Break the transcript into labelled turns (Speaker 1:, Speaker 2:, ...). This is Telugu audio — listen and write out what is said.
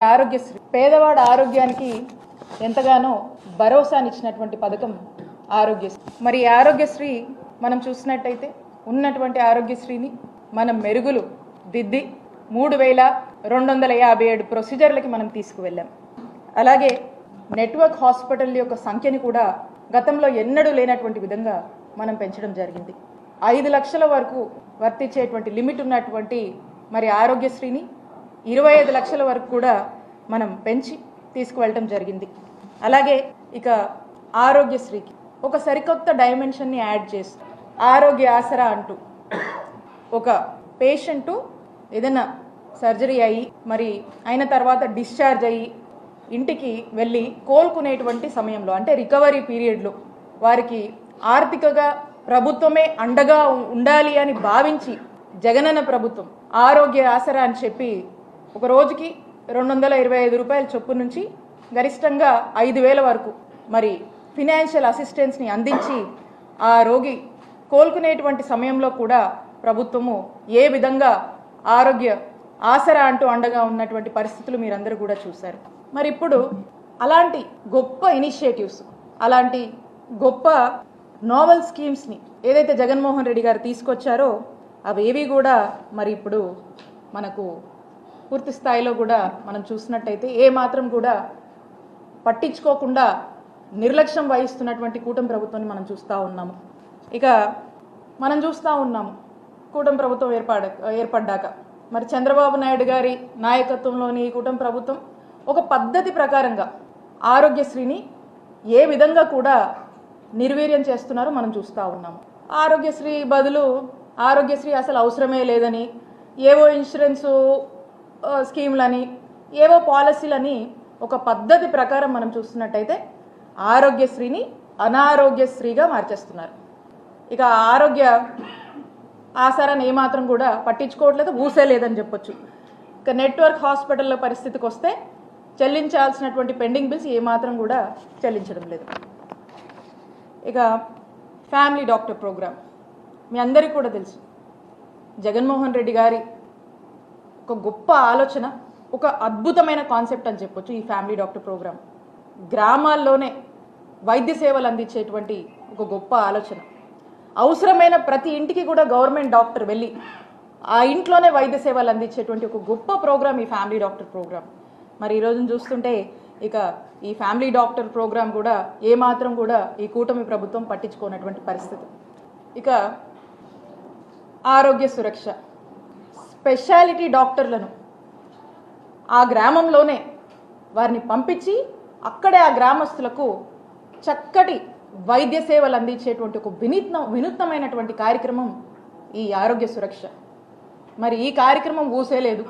Speaker 1: ఆరోగ్యశ్రీ పేదవాడి ఆరోగ్యానికి ఎంతగానో భరోసానిచ్చినటువంటి పథకం ఆరోగ్యశ్రీ. మరి ఆరోగ్యశ్రీ మనం చూసినట్టయితే ఉన్నటువంటి ఆరోగ్యశ్రీని మనం మెరుగులు దిద్ది 3257 ప్రొసీజర్లకి మనం తీసుకువెళ్ళాం. అలాగే నెట్వర్క్ హాస్పిటల్ యొక్క సంఖ్యని కూడా గతంలో ఎన్నడూ లేనటువంటి విధంగా మనం పెంచడం జరిగింది. 5 లక్షల వరకు వర్తించేటువంటి లిమిట్ ఉన్నటువంటి మరి ఆరోగ్యశ్రీని 25 లక్షల వరకు కూడా మనం పెంచి తీసుకువెళ్ళటం జరిగింది. అలాగే ఇక ఆరోగ్యశ్రీకి ఒక సరికొత్త డైమెన్షన్ని యాడ్ చేసి ఆరోగ్య ఆసరా అంటూ ఒక పేషెంటు ఏదైనా సర్జరీ అయ్యి మరి అయిన తర్వాత డిశ్చార్జ్ అయ్యి ఇంటికి వెళ్ళి కోలుకునేటువంటి సమయంలో అంటే రికవరీ పీరియడ్లో వారికి ఆర్థికంగా ప్రభుత్వమే అండగా ఉండాలి అని భావించి జగనన్న ప్రభుత్వం ఆరోగ్య ఆసరా అని చెప్పి ఒక రోజుకి 225 రూపాయల చొప్పున నుంచి గరిష్టంగా 5,000 వరకు మరి ఫినాన్షియల్ అసిస్టెన్స్ని అందించి ఆ రోగి కోలుకునేటువంటి సమయంలో కూడా ప్రభుత్వము ఏ విధంగా ఆరోగ్య ఆసరా అంటూ అండగా ఉన్నటువంటి పరిస్థితులు మీరందరూ కూడా చూశారు. మరి ఇప్పుడు అలాంటి గొప్ప ఇనిషియేటివ్స్ అలాంటి గొప్ప నోవెల్ స్కీమ్స్ని ఏదైతే జగన్మోహన్ రెడ్డి గారు తీసుకొచ్చారో అవేవి కూడా మరి ఇప్పుడు మనకు పూర్తి స్థాయిలో కూడా మనం చూసినట్టయితే ఏ మాత్రం కూడా పట్టించుకోకుండా నిర్లక్ష్యం వహిస్తున్నటువంటి కూటమి ప్రభుత్వాన్ని మనం చూస్తూ ఉన్నాము. ఇక మనం చూస్తూ ఉన్నాము కూటమి ప్రభుత్వం ఏర్పడ్డాక మరి చంద్రబాబు నాయుడు గారి నాయకత్వంలోని ఈ కూటమి ప్రభుత్వం ఒక పద్ధతి ప్రకారంగా ఆరోగ్యశ్రీని ఏ విధంగా కూడా నిర్వీర్యం చేస్తున్నారో మనం చూస్తూ ఉన్నాము. ఆరోగ్యశ్రీ బదులు ఆరోగ్యశ్రీ అసలు అవసరమే లేదని ఏవో ఇన్సూరెన్సు స్కీమ్లని ఏవో పాలసీలని ఒక పద్ధతి ప్రకారం మనం చూస్తున్నట్టయితే ఆరోగ్యశ్రీని అనారోగ్యశ్రీగా మార్చేస్తున్నారు. ఇక ఆరోగ్య ఆసరాన్ని ఏమాత్రం కూడా పట్టించుకోవట్లేదు, ఊసేలేదని చెప్పొచ్చు. ఇక నెట్వర్క్ హాస్పిటల్ల పరిస్థితికి వస్తే చెల్లించాల్సినటువంటి పెండింగ్ బిల్స్ ఏమాత్రం కూడా చెల్లించడం లేదు. ఇక ఫ్యామిలీ డాక్టర్ ప్రోగ్రామ్ మీ అందరికీ కూడా తెలుసు. జగన్మోహన్ రెడ్డి గారి ఒక గొప్ప ఆలోచన, ఒక అద్భుతమైన కాన్సెప్ట్ అని చెప్పొచ్చు ఈ ఫ్యామిలీ డాక్టర్ ప్రోగ్రామ్. గ్రామాల్లోనే వైద్య సేవలు అందించేటువంటి ఒక గొప్ప ఆలోచన. అవసరమైన ప్రతి ఇంటికి కూడా గవర్నమెంట్ డాక్టర్ వెళ్ళి ఆ ఇంట్లోనే వైద్య సేవలు అందించేటువంటి ఒక గొప్ప ప్రోగ్రామ్ ఈ ఫ్యామిలీ డాక్టర్ ప్రోగ్రామ్. మరి ఈరోజు చూస్తుంటే ఇక ఈ ఫ్యామిలీ డాక్టర్ ప్రోగ్రామ్ కూడా ఏమాత్రం కూడా ఈ కూటమి ప్రభుత్వం పట్టించుకోనటువంటి పరిస్థితి. ఇక ఆరోగ్య సురక్ష స్పెషాలిటీ డాక్టర్లను ఆ గ్రామంలోనే వారిని పంపించి అక్కడే ఆ గ్రామస్తులకు చక్కటి వైద్య సేవలు అందించేటువంటి ఒక వినూత్నమైనటువంటి కార్యక్రమం ఈ ఆరోగ్య సురక్ష. మరి ఈ కార్యక్రమం ఊసేలేదు.